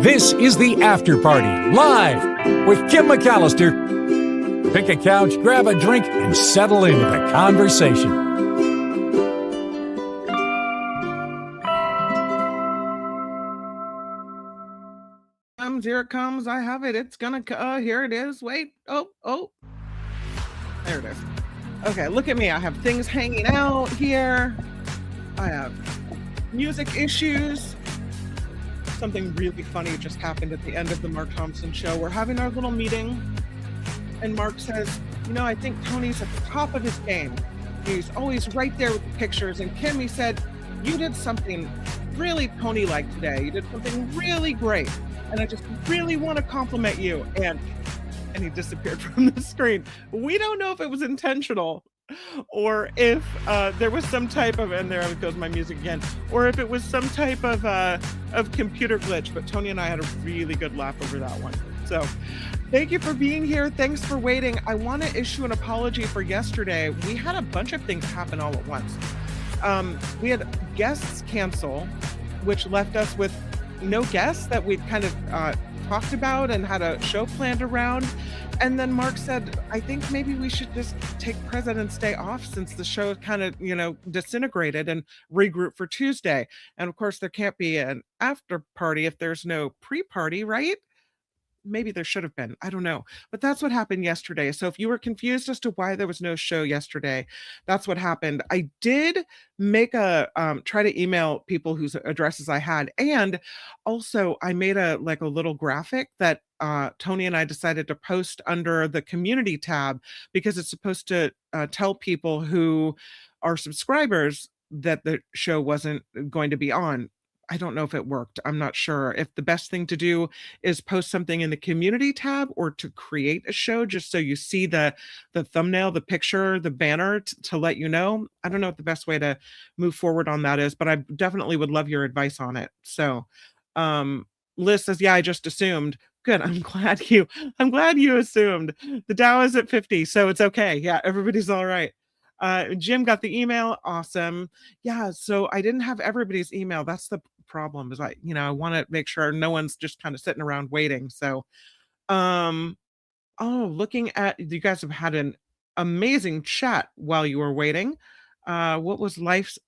This is the After Party, live with Kim McAllister. Pick a couch, grab a drink, and settle into the conversation. Here it comes. I have it. It's gonna, here it is. Wait. Oh. There it is. Okay, look at me. I have things hanging out here. I have music issues. Something really funny just happened at the end of the Mark Thompson show. We're having our little meeting, and Mark says, I think Tony's at the top of his game. He's always right there with the pictures. And Kim, he said, you did something really Tony-like today. You did something really great. And I just really want to compliment you. And he disappeared from the screen. We don't know if it was intentional or if there was some type of, and there goes my music again, or if it was some type of computer glitch. But Tony and I had a really good laugh over that one. So thank you for being here. Thanks for waiting. I want to issue an apology for yesterday. We had a bunch of things happen all at once. We had guests cancel, which left us with no guests that we'd kind of talked about and had a show planned around. And then Mark said, I think maybe we should just take President's Day off since the show kind of, disintegrated, and regroup for Tuesday. And of course, there can't be an after party if there's no pre-party, right? Maybe there should have been. I don't know. But that's what happened yesterday. So if you were confused as to why there was no show yesterday, that's what happened. I did make a try to email people whose addresses I had. And also I made a little graphic that Tony and I decided to post under the community tab, because it's supposed to tell people who are subscribers that the show wasn't going to be on. I don't know if it worked. I'm not sure if the best thing to do is post something in the community tab or to create a show just so you see the thumbnail, the picture, the banner to let you know. I don't know what the best way to move forward on that is, but I definitely would love your advice on it. So Liz says, yeah, I just assumed. Good. I'm glad you assumed. The Dow is at 50, so it's okay. Yeah, everybody's all right. Jim got the email. Awesome. Yeah, so I didn't have everybody's email. That's the problem, is I want to make sure no one's just kind of sitting around waiting. So looking at, you guys have had an amazing chat while you were waiting. What was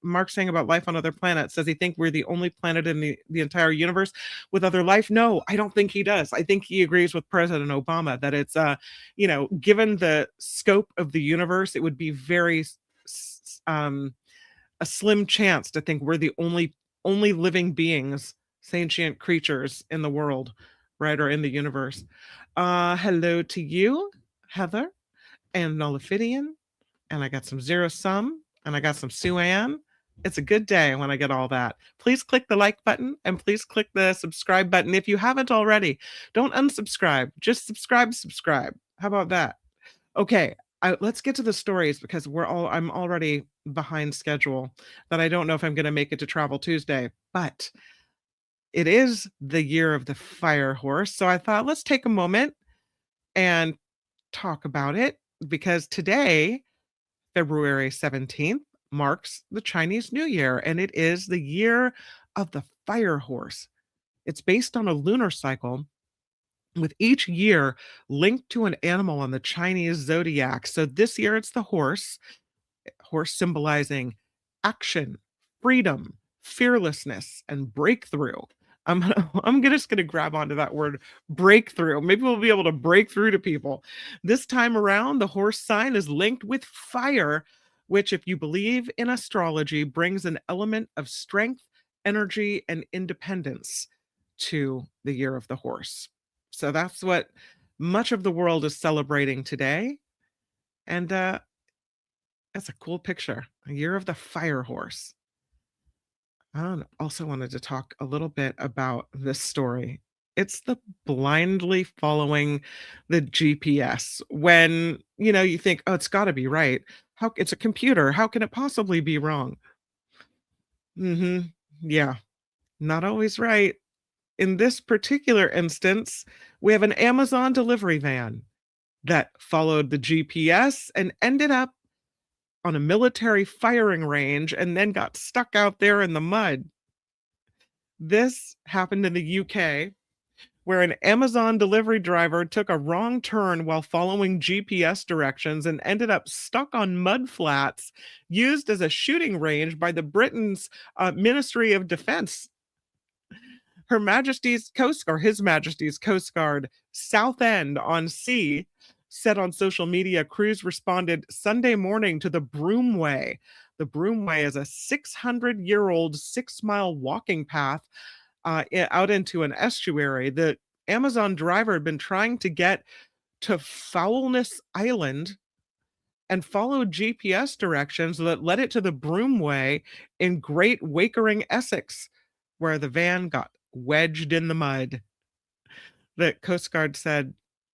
Mark saying about life on other planets? Does he think we're the only planet in the entire universe with other life? No, I don't think he does. I think he agrees with President Obama that it's, given the scope of the universe, it would be very a slim chance to think we're the only living beings, sentient creatures in the world, right, or in the universe. Hello to you, Heather, and Nullifidian, and I got some Zero Sum, and I got some Sue-Ann. It's a good day when I get all that. Please click the like button, and please click the subscribe button if you haven't already. Don't unsubscribe. Just subscribe. How about that? Okay, let's get to the stories, because I'm already behind schedule, that I don't know if I'm going to make it to Travel Tuesday, but it is the year of the fire horse. So I thought, let's take a moment and talk about it, because today, February 17th, marks the Chinese New Year, and it is the year of the fire horse. It's based on a lunar cycle, with each year linked to an animal on the Chinese zodiac. So this year it's the horse symbolizing action, freedom, fearlessness, and breakthrough. I'm just gonna grab onto that word, breakthrough. Maybe we'll be able to break through to people. This time around, the horse sign is linked with fire, which, if you believe in astrology, brings an element of strength, energy, and independence to the year of the horse. So that's what much of the world is celebrating today. And that's a cool picture, a year of the fire horse. I also wanted to talk a little bit about this story. It's the blindly following the GPS when, you think, oh, it's got to be right. It's a computer. How can it possibly be wrong? Yeah, not always right. In this particular instance, we have an Amazon delivery van that followed the GPS and ended up on a military firing range and then got stuck out there in the mud. This happened in the UK. where an Amazon delivery driver took a wrong turn while following GPS directions and ended up stuck on mud flats used as a shooting range by the Britain's Ministry of Defense. Her Majesty's Coast Guard, His Majesty's Coast Guard, Southend on Sea, said on social media crews responded Sunday morning to the Broomway. The Broomway is a 600-year-old 6-mile walking path out into an estuary. The Amazon driver had been trying to get to Foulness Island and followed GPS directions that led it to the Broomway in Great Wakering, Essex, where the van got wedged in the mud. The Coast Guard said,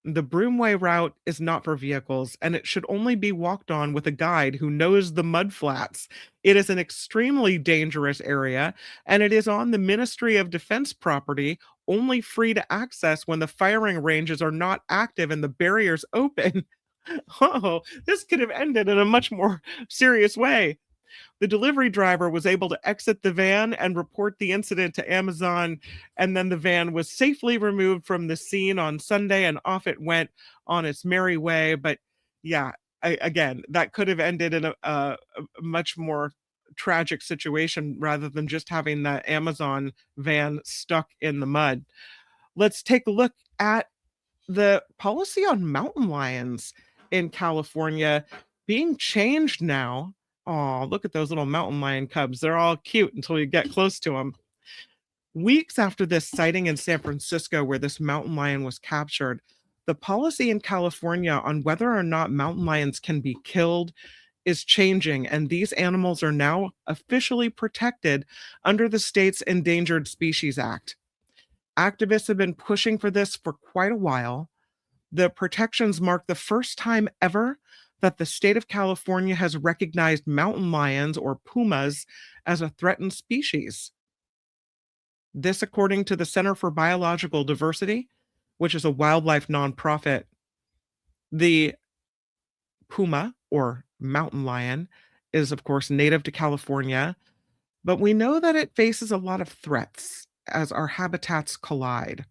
the Broomway route is not for vehicles, and it should only be walked on with a guide who knows the mud flats. It is an extremely dangerous area, and it is on the Ministry of Defense property, only free to access when the firing ranges are not active and the barriers open. Oh, this could have ended in a much more serious way. The delivery driver was able to exit the van and report the incident to Amazon, and then the van was safely removed from the scene on Sunday, and off it went on its merry way. But yeah, again, that could have ended in a much more tragic situation rather than just having the Amazon van stuck in the mud. Let's take a look at the policy on mountain lions in California being changed now. Oh, look at those little mountain lion cubs. They're all cute until you get close to them. Weeks after this sighting in San Francisco, where this mountain lion was captured, the policy in California on whether or not mountain lions can be killed is changing, and these animals are now officially protected under the state's Endangered Species Act. Activists have been pushing for this for quite a while. The protections mark the first time ever that the state of California has recognized mountain lions, or pumas, as a threatened species. This, according to the Center for Biological Diversity, which is a wildlife nonprofit. The puma, or mountain lion, is, of course, native to California, but we know that it faces a lot of threats as our habitats collide.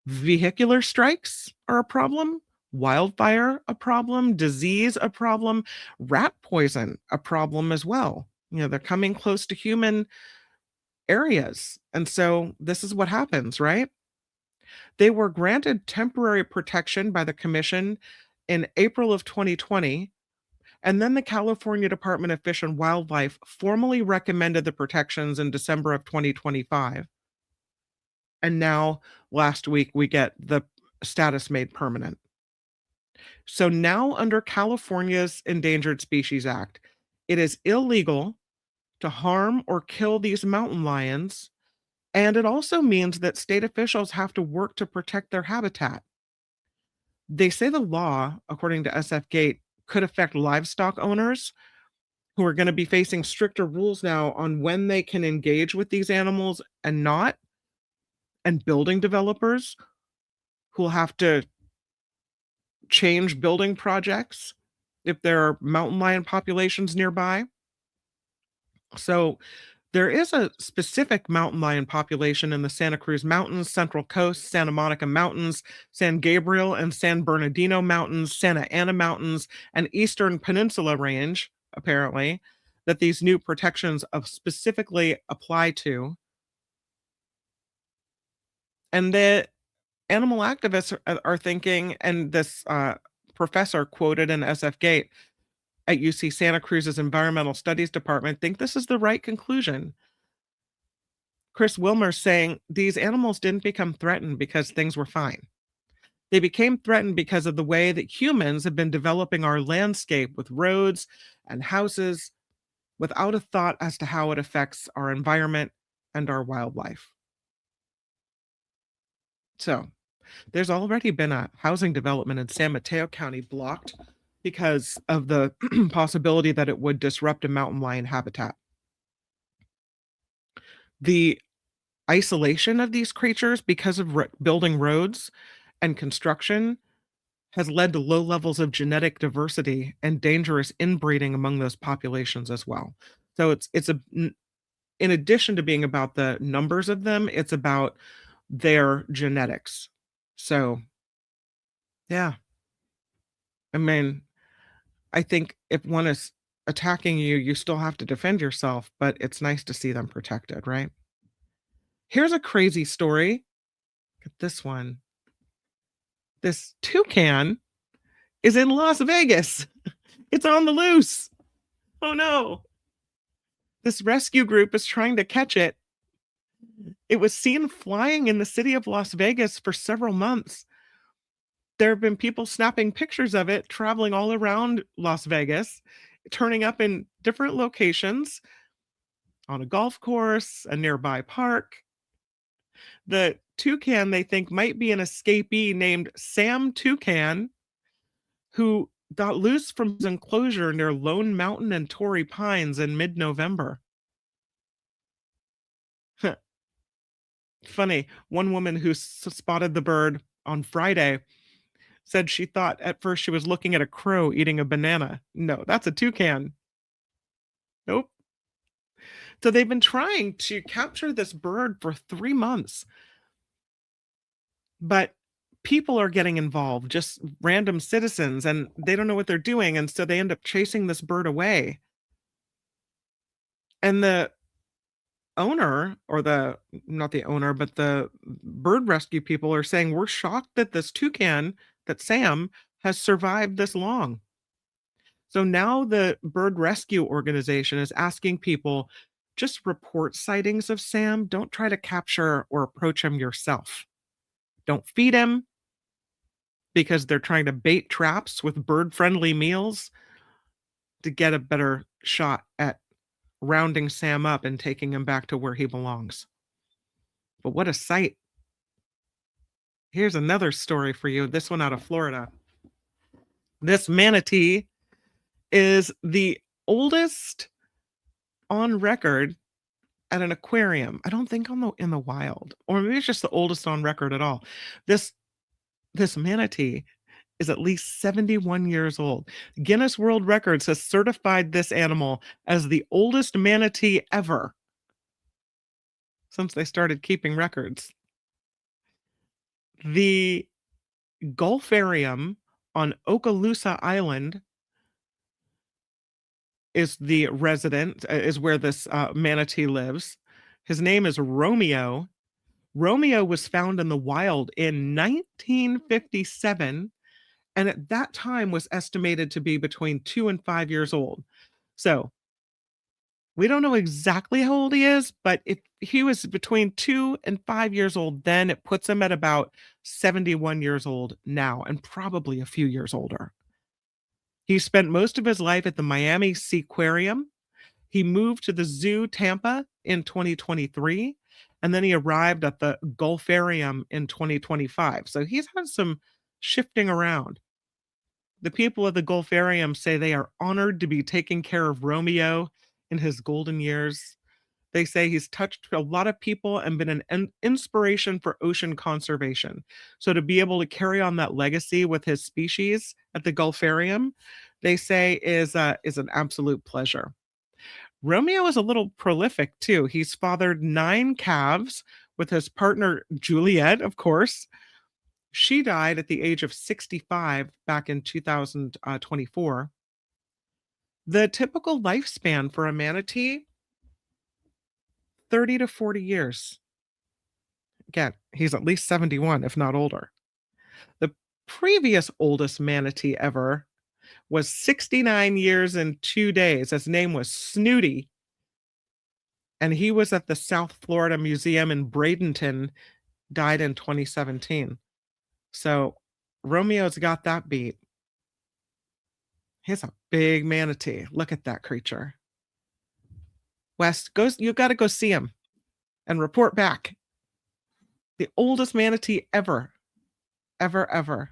Vehicular strikes are a problem, wildfire a problem, disease a problem, rat poison a problem as well. You know, they're coming close to human areas. And so this is what happens, right? They were granted temporary protection by the commission in April of 2020. And then the California Department of Fish and Wildlife formally recommended the protections in December of 2025. And now, last week, we get the status made permanent. So now, under California's Endangered Species Act, it is illegal to harm or kill these mountain lions. And it also means that state officials have to work to protect their habitat. They say the law, according to SF Gate, could affect livestock owners who are going to be facing stricter rules now on when they can engage with these animals and not, and building developers who will have to change building projects if there are mountain lion populations nearby. So there is a specific mountain lion population in the Santa Cruz Mountains, Central Coast, Santa Monica Mountains, San Gabriel and San Bernardino Mountains, Santa Ana Mountains, and Eastern Peninsula Range, apparently, that these new protections specifically apply to. And the animal activists are thinking, and this professor quoted in SF Gate at UC Santa Cruz's Environmental Studies Department, think this is the right conclusion. Chris Wilmer saying these animals didn't become threatened because things were fine. They became threatened because of the way that humans have been developing our landscape with roads and houses without a thought as to how it affects our environment and our wildlife. So there's already been a housing development in San Mateo County blocked because of the possibility that it would disrupt a mountain lion habitat. The isolation of these creatures because of building roads and construction has led to low levels of genetic diversity and dangerous inbreeding among those populations as well. So in addition to being about the numbers of them, it's about their genetics. So, yeah. I mean, I think if one is attacking you, you still have to defend yourself, but it's nice to see them protected, right? Here's a crazy story. Look at this one. This toucan is in Las Vegas. It's on the loose. Oh no. This rescue group is trying to catch it. It was seen flying in the city of Las Vegas for several months. There have been people snapping pictures of it traveling all around Las Vegas, turning up in different locations on a golf course, a nearby park. The toucan they think might be an escapee named Sam Toucan, who got loose from his enclosure near Lone Mountain and Torrey Pines in mid-November. Funny, one woman who spotted the bird on Friday said she thought at first she was looking at a crow eating a banana. No, that's a toucan. Nope. So they've been trying to capture this bird for 3 months, but people are getting involved, just random citizens, and they don't know what they're doing, and so they end up chasing this bird away. And the owner, or the not the owner, but the bird rescue people are saying, "We're shocked that this toucan, that Sam, has survived this long." So now the bird rescue organization is asking people, just report sightings of Sam. Don't try to capture or approach him yourself. Don't feed him because they're trying to bait traps with bird-friendly meals to get a better shot at rounding Sam up and taking him back to where he belongs. But what a sight. Here's another story for you, this one out of Florida. This manatee is the oldest on record at an aquarium. I don't think in the wild, or maybe it's just the oldest on record at all. This manatee is at least 71 years old. Guinness World Records has certified this animal as the oldest manatee ever since they started keeping records. The Gulfarium on Okaloosa Island is the resident, is where this manatee lives. His name is Romeo. Romeo was found in the wild in 1957, and at that time was estimated to be between 2 and 5 years old. So we don't know exactly how old he is, but if he was between 2 and 5 years old, then it puts him at about 71 years old now, and probably a few years older. He spent most of his life at the Miami Seaquarium. He moved to the Zoo Tampa in 2023, and then he arrived at the Gulfarium in 2025. So he's had some shifting around. The people at the Gulfarium say they are honored to be taking care of Romeo in his golden years. They say he's touched a lot of people and been an inspiration for ocean conservation. So to be able to carry on that legacy with his species at the Gulfarium, they say is an absolute pleasure. Romeo is a little prolific too. He's fathered 9 calves with his partner Juliet, of course. She died at the age of 65 back in 2024. The typical lifespan for a manatee, 30 to 40 years. Again, he's at least 71, if not older. The previous oldest manatee ever was 69 years and 2 days. His name was Snooty, and he was at the South Florida Museum in Bradenton, died in 2017. So Romeo's got that beat. He's a big manatee. Look at that creature. West, you got to go see him and report back. The oldest manatee ever. Ever.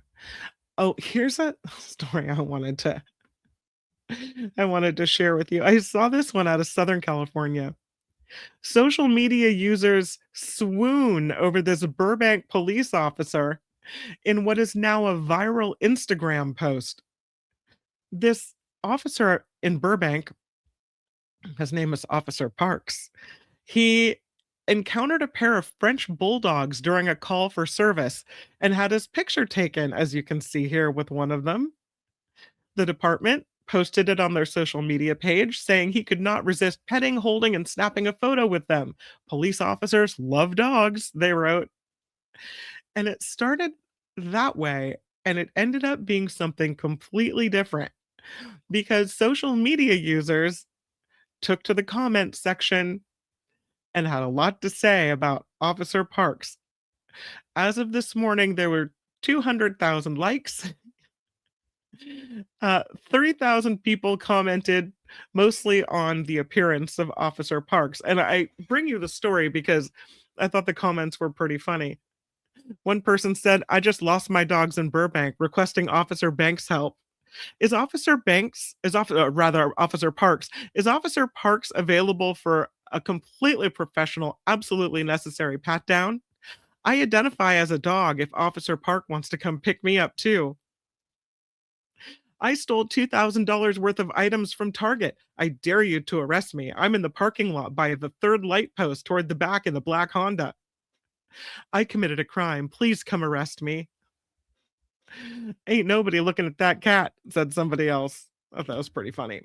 Oh, here's a story I wanted to share with you. I saw this one out of Southern California. Social media users swoon over this Burbank police officer in what is now a viral Instagram post. This officer in Burbank, his name is Officer Parks. He encountered a pair of French bulldogs during a call for service and had his picture taken, as you can see here with one of them. The department posted it on their social media page, saying he could not resist petting, holding, and snapping a photo with them. Police officers love dogs, they wrote. And it started that way, and it ended up being something completely different because social media users took to the comment section and had a lot to say about Officer Parks. As of this morning, there were 200,000 likes. 3,000 people commented mostly on the appearance of Officer Parks. And I bring you the story because I thought the comments were pretty funny. One person said, "I just lost my dogs in Burbank, requesting Officer Banks' help." Officer Parks, is Officer Parks available for a completely professional, absolutely necessary pat down? I identify as a dog if Officer Park wants to come pick me up too. I stole $2,000 worth of items from Target. I dare you to arrest me. I'm in the parking lot by the third light post toward the back in the black Honda. I committed a crime. Please come arrest me. Ain't nobody looking at that cat, said somebody else. I thought that was pretty funny.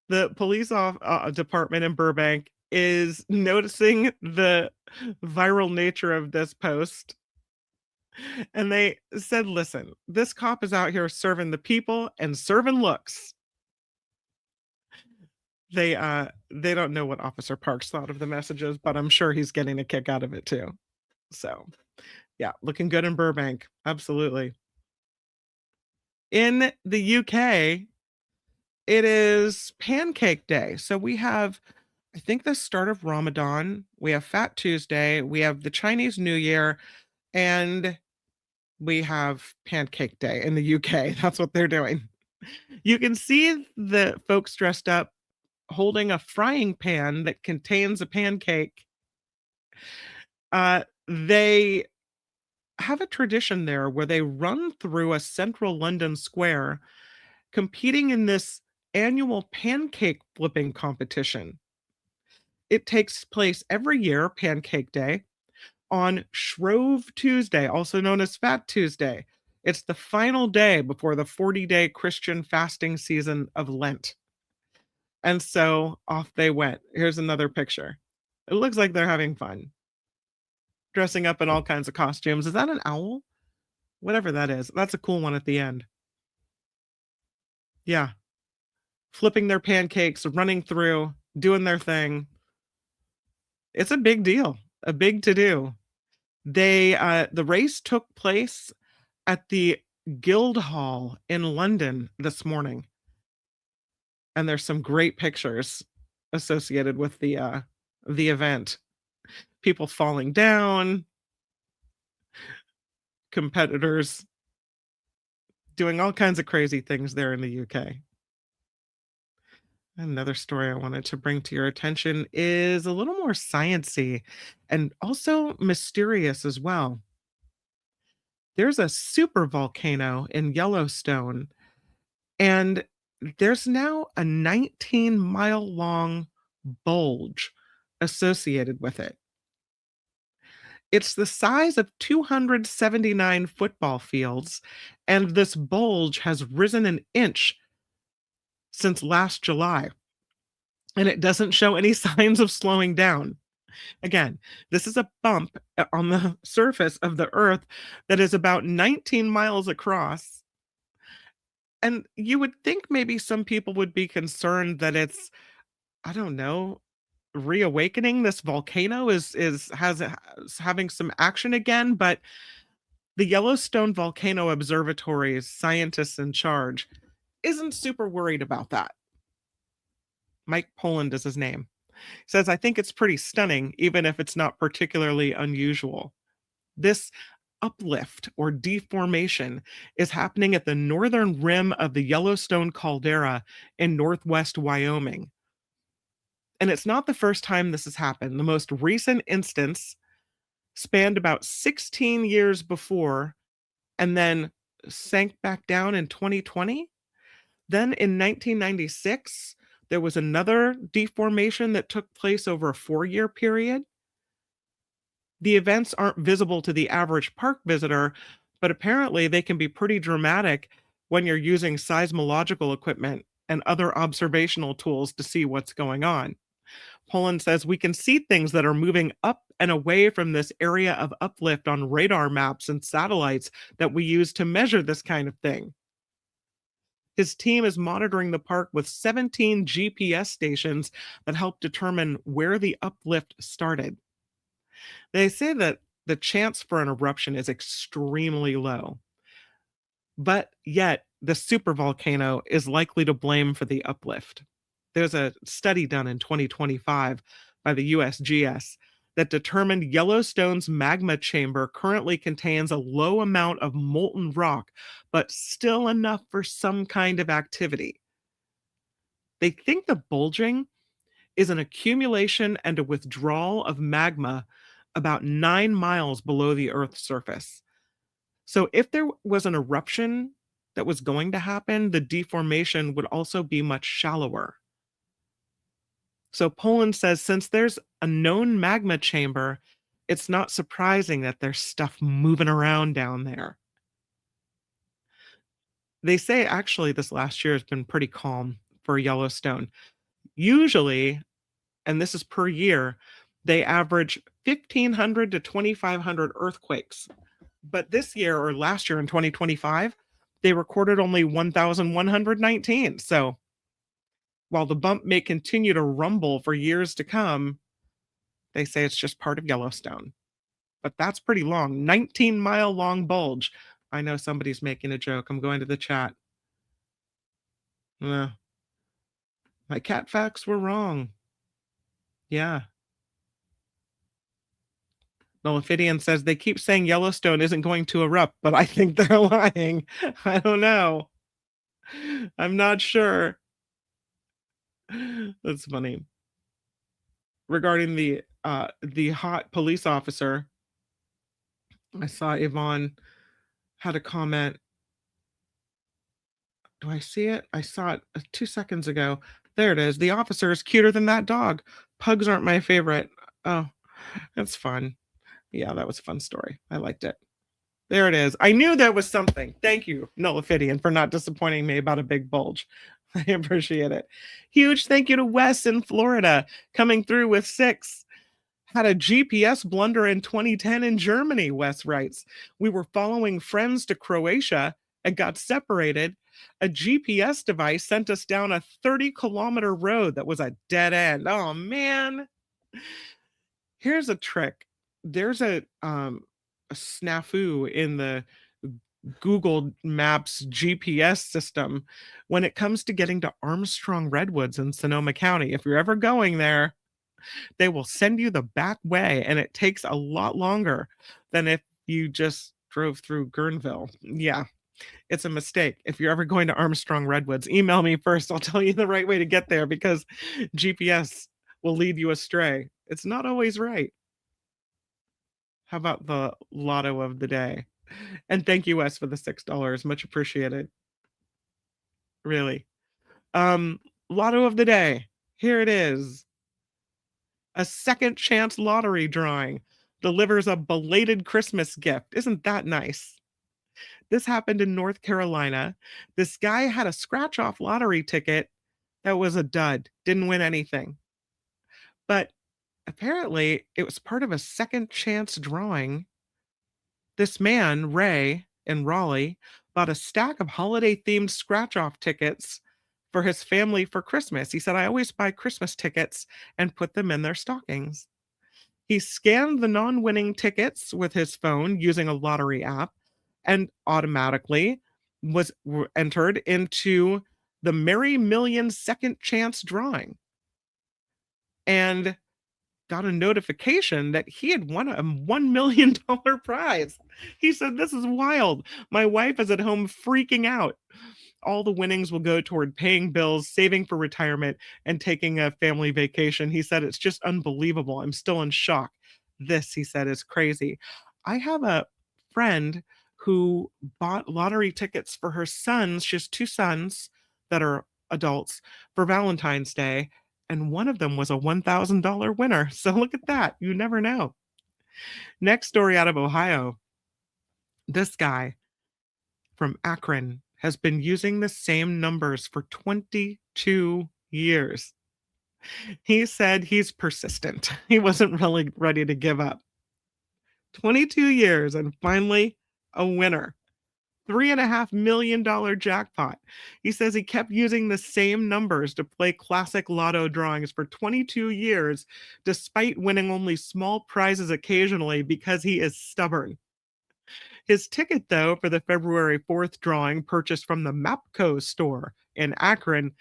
The police department in Burbank is noticing the viral nature of this post. And they said, listen, this cop is out here serving the people and serving looks. They don't know what Officer Parks thought of the messages, but I'm sure he's getting a kick out of it too. So yeah, looking good in Burbank. Absolutely. In the UK, it is Pancake Day. So we have, I think, the start of Ramadan. We have Fat Tuesday. We have the Chinese New Year. And we have Pancake Day in the UK. That's what they're doing. You can see the folks dressed up holding a frying pan that contains a pancake. They have a tradition there where they run through a central London square competing in this annual pancake flipping competition. It takes place every year, Pancake Day, on Shrove Tuesday, also known as Fat Tuesday. It's the final day before the 40-day Christian fasting season of Lent. And so off they went. Here's another picture. It looks like they're having fun. Dressing up in all kinds of costumes. Is that an owl? Whatever that is. That's a cool one at the end. Yeah. Flipping their pancakes, running through, doing their thing. It's a big deal. A big to-do. The race took place at the Guildhall in London this morning. And there's some great pictures associated with the event. People falling down, competitors doing all kinds of crazy things there in the UK. Another story I wanted to bring to your attention is a little more science-y and also mysterious as well. There's a super volcano in Yellowstone, and there's now a 19-mile long bulge associated with it. It's the size of 279 football fields, and this bulge has risen an inch since last July, and it doesn't show any signs of slowing down. Again, this is a bump on the surface of the Earth that is about 19 miles across. And you would think maybe some people would be concerned that it's, I don't know, reawakening. This volcano is having some action again, but the Yellowstone Volcano Observatory's scientists in charge isn't super worried about that. Mike Poland is his name. He says, I think it's pretty stunning, even if it's not particularly unusual. This uplift or deformation is happening at the northern rim of the Yellowstone caldera in northwest Wyoming. And it's not the first time this has happened. The most recent instance spanned about 16 years before and then sank back down in 2020. Then in 1996, There was another deformation that took place over a 4-year period. The events aren't visible to the average park visitor, but apparently they can be pretty dramatic when you're using seismological equipment and other observational tools to see what's going on. Poland says we can see things that are moving up and away from this area of uplift on radar maps and satellites that we use to measure this kind of thing. His team is monitoring the park with 17 GPS stations that help determine where the uplift started. They say that the chance for an eruption is extremely low, but yet the supervolcano is likely to blame for the uplift. There's a study done in 2025 by the USGS that determined Yellowstone's magma chamber currently contains a low amount of molten rock, but still enough for some kind of activity. They think the bulging is an accumulation and a withdrawal of magma about 9 miles below the Earth's surface. So if there was an eruption that was going to happen, the deformation would also be much shallower. So Poland says since there's a known magma chamber, it's not surprising that there's stuff moving around down there. They say actually this last year has been pretty calm for Yellowstone. Usually, and this is per year, they average 1,500 to 2,500 earthquakes. But this year or last year in 2025, they recorded only 1,119. So while the bump may continue to rumble for years to come, they say it's just part of Yellowstone. But that's pretty long. 19-mile long bulge. I know somebody's making a joke. I'm going to the chat. My cat facts were wrong. Yeah. Nullifidian says they keep saying Yellowstone isn't going to erupt, but I think they're lying. I don't know. I'm not sure. That's funny. Regarding the hot police officer, I saw Yvonne had a comment. Do I see it? I saw it 2 seconds ago. There it is. The officer is cuter than that dog. Pugs aren't my favorite. Oh, that's fun. Yeah, that was a fun story. I liked it. There it is. I knew there was something. Thank you, Nullifidian, for not disappointing me about a big bulge. I appreciate it. Huge thank you to Wes in Florida, coming through with 6. Had a GPS blunder in 2010 in Germany, Wes writes. We were following friends to Croatia and got separated. A GPS device sent us down a 30-kilometer road that was a dead end. Oh, man. Here's a trick. There's a snafu in the Google Maps GPS system when it comes to getting to Armstrong Redwoods in Sonoma County. If you're ever going there, they will send you the back way, and it takes a lot longer than if you just drove through Guerneville. Yeah, it's a mistake. If you're ever going to Armstrong Redwoods, email me first. I'll tell you the right way to get there because GPS will lead you astray. It's not always right. How about the lotto of the day? And thank you, Wes, for the $6. Much appreciated. Really. Lotto of the day. Here it is. A second chance lottery drawing delivers a belated Christmas gift. Isn't that nice? This happened in North Carolina. This guy had a scratch-off lottery ticket that was a dud. Didn't win anything. But apparently, it was part of a second chance drawing. This man, Ray, in Raleigh, bought a stack of holiday-themed scratch-off tickets for his family for Christmas. He said, I always buy Christmas tickets and put them in their stockings. He scanned the non-winning tickets with his phone using a lottery app and automatically was entered into the Merry Million second chance drawing. And got a notification that he had won a $1 million prize. He said, this is wild. My wife is at home freaking out. All the winnings will go toward paying bills, saving for retirement, and taking a family vacation. He said, it's just unbelievable. I'm still in shock. This, he said, is crazy. I have a friend who bought lottery tickets for her sons. She has 2 sons that are adults for Valentine's Day, and one of them was a $1,000 winner. So look at that. You never know. Next story out of Ohio. This guy from Akron has been using the same numbers for 22 years. He said he's persistent. He wasn't really ready to give up. 22 years and finally a winner. $3.5 million jackpot. He says he kept using the same numbers to play classic lotto drawings for 22 years, despite winning only small prizes occasionally because he is stubborn. His ticket, though, for the February 4th drawing purchased from the Mapco store in Akron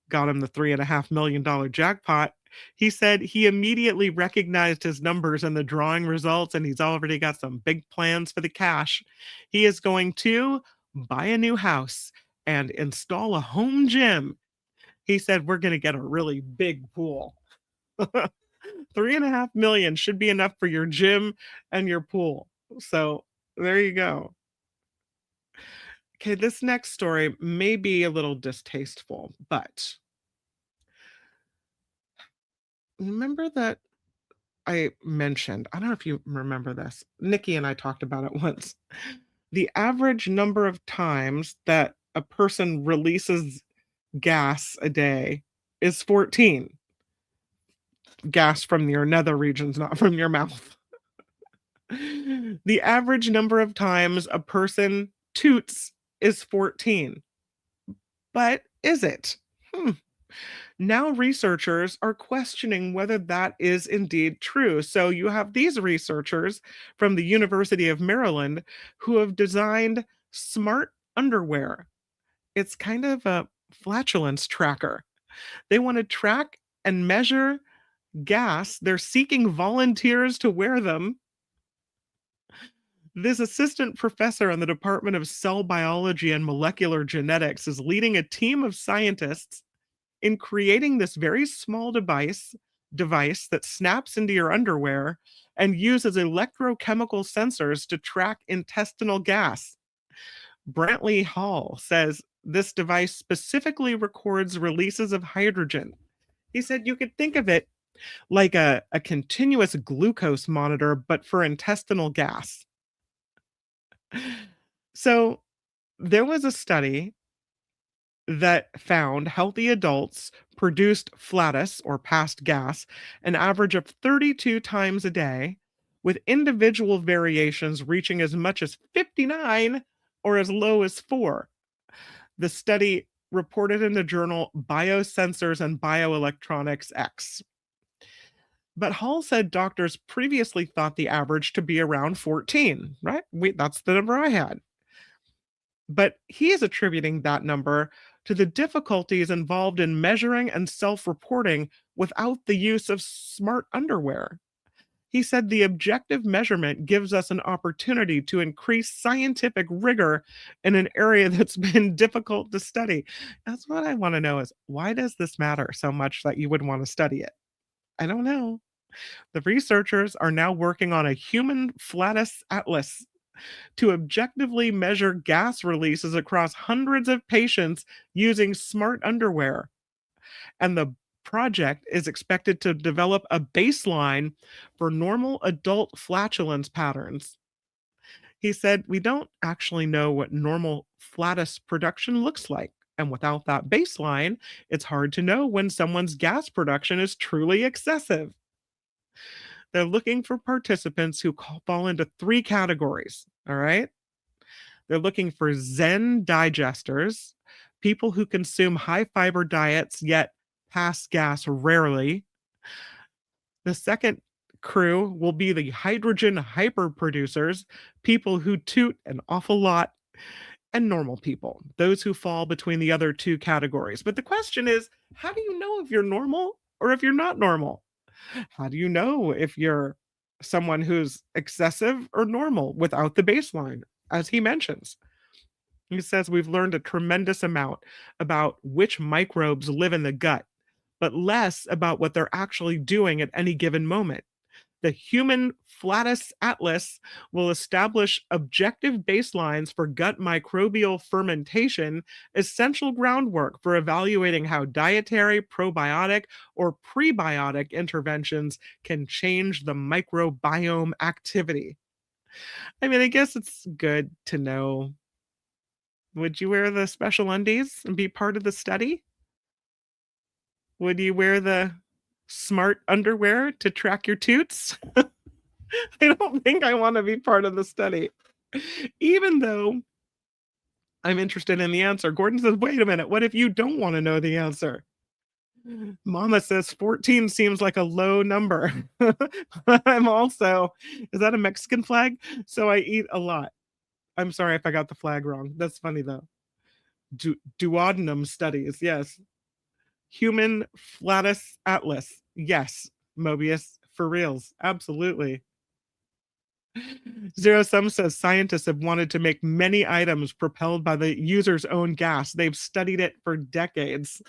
got him the $3.5 million jackpot. He said he immediately recognized his numbers in the drawing results, and he's already got some big plans for the cash. He is going to buy a new house and install a home gym. He said, we're going to get a really big pool. $3.5 million should be enough for your gym and your pool. So there you go. Okay, this next story may be a little distasteful, but remember that I mentioned, I don't know if you remember this, Nikki and I talked about it once. The average number of times that a person releases gas a day is 14. Gas from your nether regions, not from your mouth. The average number of times a person toots is 14. But is it? Now researchers are questioning whether that is indeed true. So you have these researchers from the University of Maryland who have designed smart underwear. It's kind of a flatulence tracker. They want to track and measure gas. They're seeking volunteers to wear them. This assistant professor in the Department of Cell Biology and Molecular Genetics is leading a team of scientists in creating this very small device that snaps into your underwear and uses electrochemical sensors to track intestinal gas. Brantley Hall says this device specifically records releases of hydrogen. He said you could think of it like a continuous glucose monitor, but for intestinal gas. So there was a study that found healthy adults produced flatus or passed gas an average of 32 times a day, with individual variations reaching as much as 59 or as low as 4. The study reported in the journal Biosensors and Bioelectronics X. But Hall said doctors previously thought the average to be around 14, right? That's the number I had. But he is attributing that number to the difficulties involved in measuring and self-reporting without the use of smart underwear. He said the objective measurement gives us an opportunity to increase scientific rigor in an area that's been difficult to study. That's what I want to know is, why does this matter so much that you would want to study it? I don't know. The researchers are now working on a human flatus atlas to objectively measure gas releases across hundreds of patients using smart underwear. And the project is expected to develop a baseline for normal adult flatulence patterns. He said, we don't actually know what normal flatus production looks like. And without that baseline, it's hard to know when someone's gas production is truly excessive. They're looking for participants who fall into 3 categories, all right? They're looking for Zen digesters, people who consume high-fiber diets yet pass gas rarely. The second crew will be the hydrogen hyperproducers, people who toot an awful lot, and normal people, those who fall between the other 2 categories. But the question is, how do you know if you're normal or if you're not normal? How do you know if you're someone who's excessive or normal without the baseline? As he mentions, he says we've learned a tremendous amount about which microbes live in the gut, but less about what they're actually doing at any given moment. The Human Flatus Atlas will establish objective baselines for gut microbial fermentation, essential groundwork for evaluating how dietary, probiotic, or prebiotic interventions can change the microbiome activity. I mean, I guess it's good to know. Would you wear the special undies and be part of the study? Would you wear the smart underwear to track your toots? I don't think I want to be part of the study. Even though I'm interested in the answer. Gordon says, wait a minute, what if you don't want to know the answer? Mama says 14 seems like a low number. I'm also, is that a Mexican flag? So I eat a lot. I'm sorry if I got the flag wrong. That's funny though. Duodenum studies, yes. Human Flatus Atlas, yes. Mobius, for reals, absolutely. Zero Sum says scientists have wanted to make many items propelled by the user's own gas. They've studied it for decades.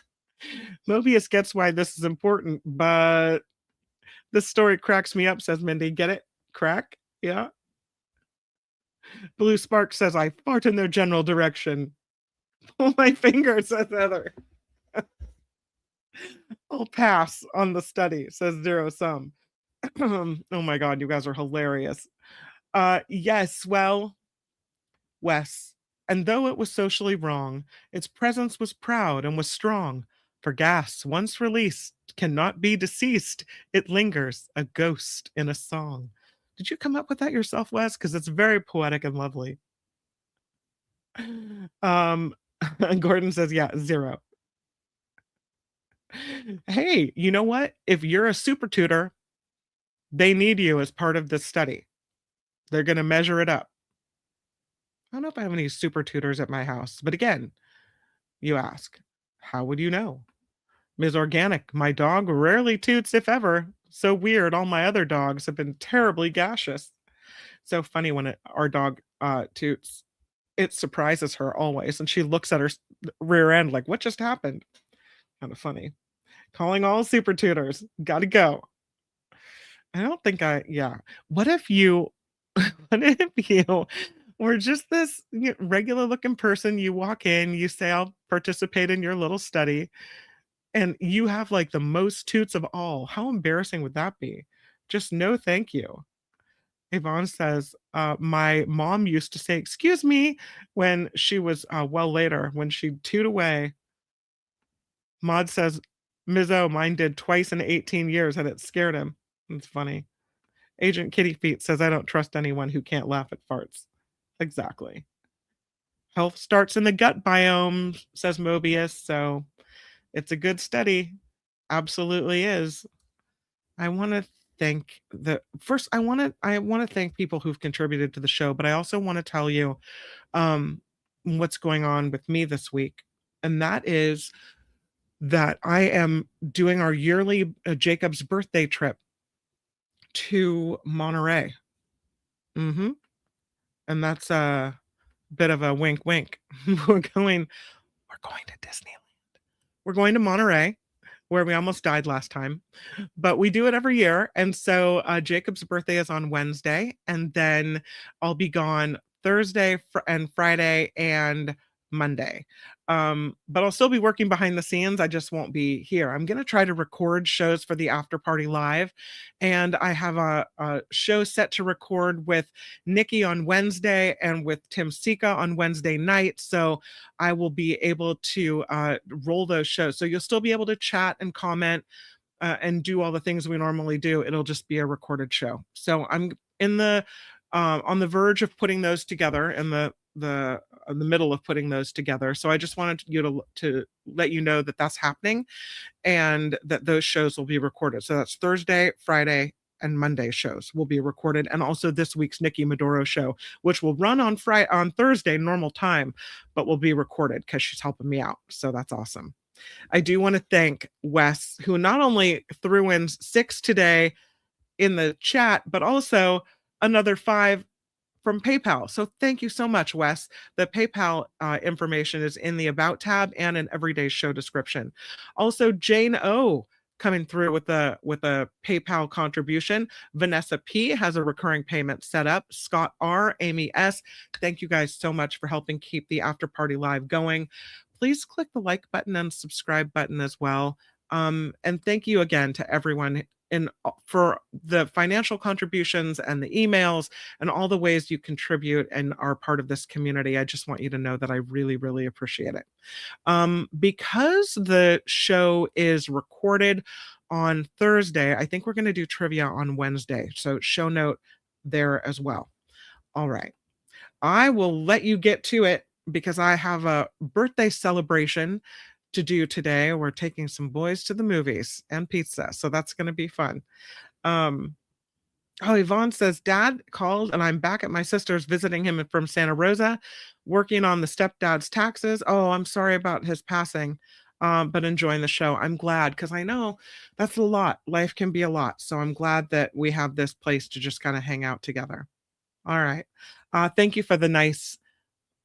Mobius gets why this is important, but this story cracks me up, says Mindy. Get it? Crack? Yeah. Blue Spark says, I fart in their general direction. Pull my finger, says Heather. I'll pass on the study, says Zero Sum. Oh my God, you guys are hilarious. Yes, well, Wes, and though it was socially wrong, its presence was proud and was strong. For gas, once released, cannot be deceased. It lingers, a ghost in a song. Did you come up with that yourself, Wes? Because it's very poetic and lovely. Gordon says, yeah, 0. Hey, you know what? If you're a super tutor, they need you as part of this study. They're going to measure it up. I don't know if I have any super tutors at my house, but again, you ask, how would you know? Ms. Organic, my dog rarely toots, if ever. So weird, all my other dogs have been terribly gaseous. So funny when our dog toots. It surprises her always, and she looks at her rear end like, what just happened? Kind of funny. Calling all super tutors. Gotta go. I don't think yeah. What if you were just this regular looking person? You walk in, you say, I'll participate in your little study, and you have like the most toots of all. How embarrassing would that be? Just no thank you. Yvonne says, my mom used to say, excuse me, when she was well later, when she'd toot away. Maud says, Ms. O, mine did twice in 18 years and it scared him. It's funny. Agent Kitty Feet says, I don't trust anyone who can't laugh at farts. Exactly. Health starts in the gut biome, says Mobius. So it's a good study. Absolutely is. I want to thank I want to thank people who've contributed to the show, but I also want to tell you what's going on with me this week. And that is that I am doing our yearly Jacob's birthday trip to Monterey. And that's a bit of a wink wink. We're going to Disneyland. We're going to Monterey, where we almost died last time, but we do it every year. And so Jacob's birthday is on Wednesday, and then I'll be gone Thursday and Friday and Monday. But I'll still be working behind the scenes. I just won't be here. I'm going to try to record shows for the after party live. And I have a show set to record with Nikki on Wednesday and with Tim Sika on Wednesday night. So I will be able to roll those shows. So you'll still be able to chat and comment and do all the things we normally do. It'll just be a recorded show. So I'm in the on the verge of putting those together, in the middle of putting those together. So I just wanted you to let you know that that's happening and that those shows will be recorded. So that's Thursday, Friday, and Monday shows will be recorded, and also this week's Nikki Maduro show, which will run on Thursday normal time, but will be recorded because she's helping me out. So that's awesome. I do want to thank Wes, who not only threw in 6 today in the chat, but also another 5 from PayPal. So thank you so much, Wes. The PayPal information is in the About tab and in everyday show description. Also, Jane O coming through with a PayPal contribution. Vanessa P has a recurring payment set up. Scott R, Amy S, thank you guys so much for helping keep the After Party Live going. Please click the like button and subscribe button as well. And thank you again to everyone for the financial contributions and the emails and all the ways you contribute and are part of this community. I just want you to know that I really, really appreciate it. Because the show is recorded on Thursday, I think we're going to do trivia on Wednesday. So show note there as well. All right. I will let you get to it because I have a birthday celebration to do today. We're taking some boys to the movies and pizza, so that's going to be fun. Oh, Yvonne says, Dad called and I'm back at my sister's visiting him from Santa Rosa, working on the stepdad's taxes. Oh, I'm sorry about his passing, but enjoying the show. I'm glad because I know that's a lot. Life can be a lot. So I'm glad that we have this place to just kind of hang out together. All right. Thank you for the nice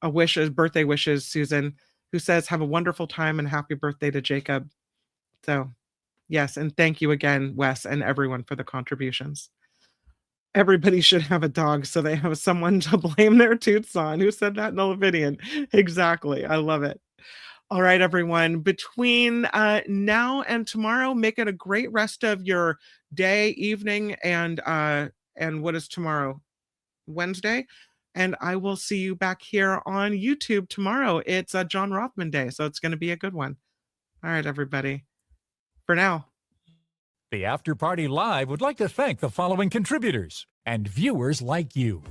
wishes, birthday wishes, Susan, who says, have a wonderful time and happy birthday to Jacob. So, yes, and thank you again, Wes, and everyone for the contributions. Everybody should have a dog so they have someone to blame their toots on. Who said that? Nullividian. Exactly. I love it. All right, everyone. Between now and tomorrow, make it a great rest of your day, evening, and what is tomorrow? Wednesday. And I will see you back here on YouTube tomorrow. It's a John Rothman Day, so it's going to be a good one. All right, everybody. For now. The After Party Live would like to thank the following contributors and viewers like you.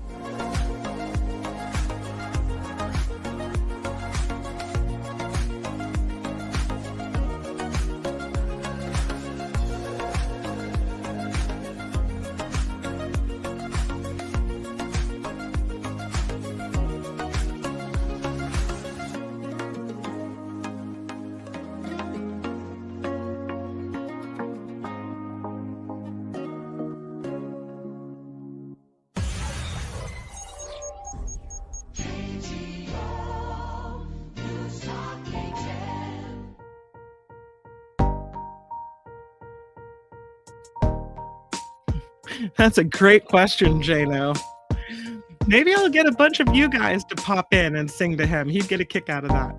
That's a great question, Jano. Maybe I'll get a bunch of you guys to pop in and sing to him. He'd get a kick out of that.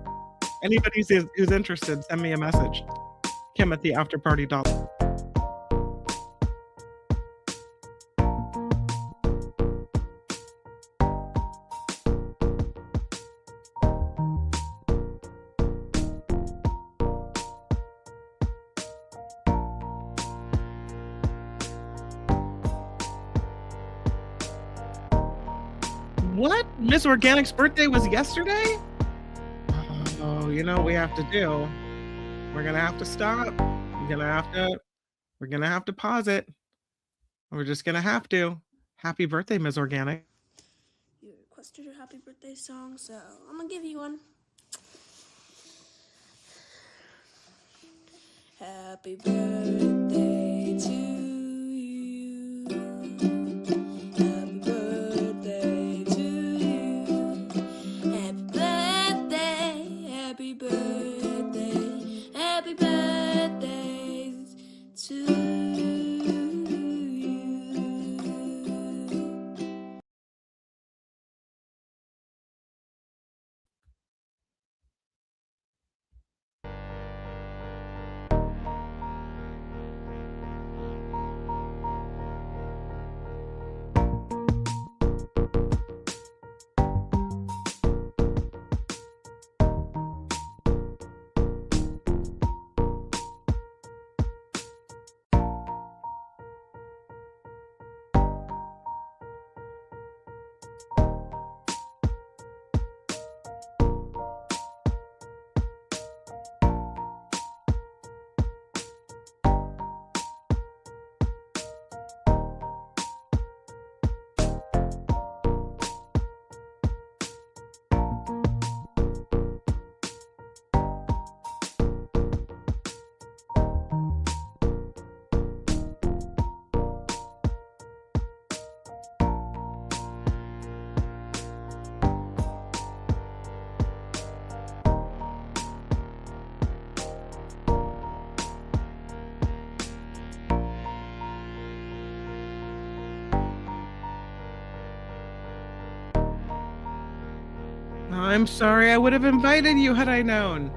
Anybody who's interested, send me a message. Kim at the afterparty.com. What? Miss Organic's birthday was yesterday? Oh, you know what we have to do? We're gonna have to stop. We're gonna have to pause it. We're just gonna have to. Happy birthday, Ms. Organic. You requested a happy birthday song, so I'm gonna give you one. Happy birthday to you. Happy birthday to you. Happy birthday, happy birthday, happy birthday to you. I'm sorry. I would have invited you had I known.